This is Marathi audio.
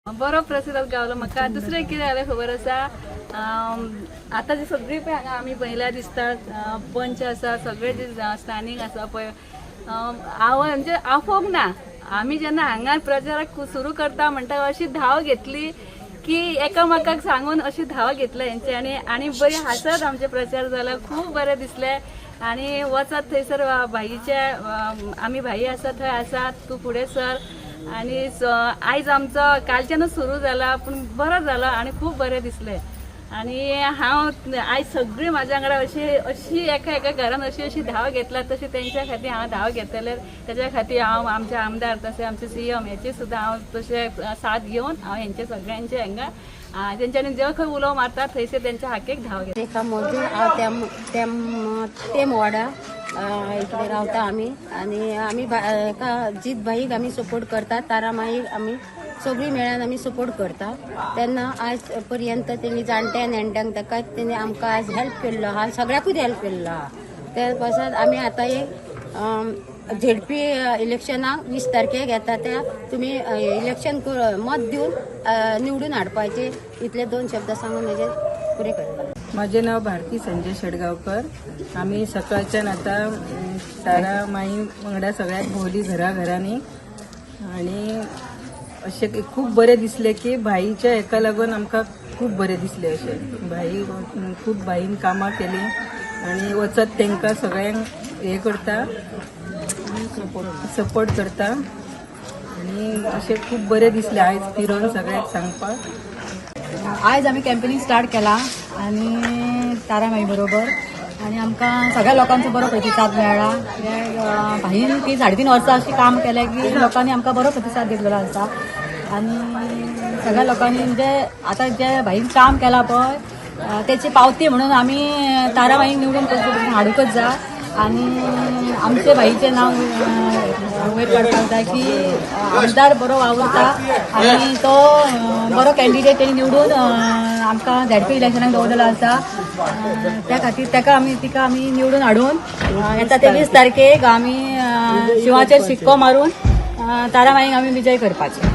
बरो प्रतिसाद गावलो म्हाका. दुसरें कितें जालें खबर आसा, आतां जी सगळी पळय हांगा आमी पळयल्यार दिसता पंच आसा, सगळे जे स्थानीक आसा पळय, म्हणजे आफोग ना. आमी जेन्ना हांगा प्रचाराक सुरू करता म्हणटा अशी धाव घेतली की एकामेकाक सांगून अशी धाव घेतली हेंचे आनी बरी हासत आमचे प्रचार जाला. खूब बरें दिसलें. आनी वचत थंयसर भाईचे आमी भाई आसा थंय आसात, तूं फुडें सर. आनी आयज आमचो कालच्यानूच सुरू जाला पूण बरो जालो आनी खूब बरें दिसलें. आनी हांव आयज सगळीं म्हाज्या वांगडा अशी एका घरान अशी धाव घेतला, तशी तेंच्या खातीर हांव धाव घेतलें. तेच्या खातीर हांव आमचे आमदार तशें आमचे CM हेची सुद्दां हांव तशें साथ घेवन हांव हेंचे सगळ्यांचे हांगा तेंच्यांनी जे खंय उलो मारता थंयसर तेंच्या हाकेक धाव घेतली. एका मजूर हांव तेम वाडा इकडे रावता आमी. आनी आमी जीत भाईक आमी सपोर्ट करतात, तारामाईक आमी सगळीं मेळून आमी सपोर्ट करता. तेन्ना आयज पर्यंत तेणी जाणट्या नेणट्यांक ताका तेणी आमकां आयज हेल्प केल्लो आहा, सगळ्याकूच हेल्प केल्लो आहा. त्या पासत आमी आतां एक ZP इलेक्शनाक 20 तारखेक येता, त्या तुमी इलेक्शन मत दिवन निवडून हाडपाचे. इतले 2 शब्द सांगून म्हजे पुरे करता. माझे नाव भारती संजय शेडगावकर. आम्ही सकाळच्यान आता तारा माई वांगडा सगळ्यात भोवली घरांनी आणि असे खूप बरे दिसले की भाईच्या एका लागून आमकां खूप बरे दिसले. असे भाई खूप भाईन कामां केली आणि वचत तेंकां सगळ्यांक हे करता, सपोर्ट करता आणि असे खूप बरे दिसले आयज फिरून सगळ्याक सांगपाक. आयज आमी कॅम्पेनींग स्टार्ट केला आनी तारामाई बरोबर, आनी आमकां सगळ्या लोकांचो बरो प्रतिसाद मेळ्ळा. भाईन ती 3.5 वर्सां अशी काम केलें की लोकांनी आमकां बरो प्रतिसाद दिल्लो आसा. आनी सगळ्या लोकांनी म्हणजे आतां जे भाईन काम केलां पळय तेची पावती म्हणून आमी तारामाईक निवडून हाडूकच जाय. आनी आमचे भाईचें नांव वयर काडपाक जाय की आमदार बरो वावुरता आनी तो बरो कॅन्डिडेट तेणी निवडून आमकां ZP इलेक्शनाक दवरलेलो आसा. त्या खातीर तिका आमी निवडून हाडून येता ते 20 तारखेक आमी शिवाचेर शिक्को मारून तारामाईक आमी विजय करपाचे.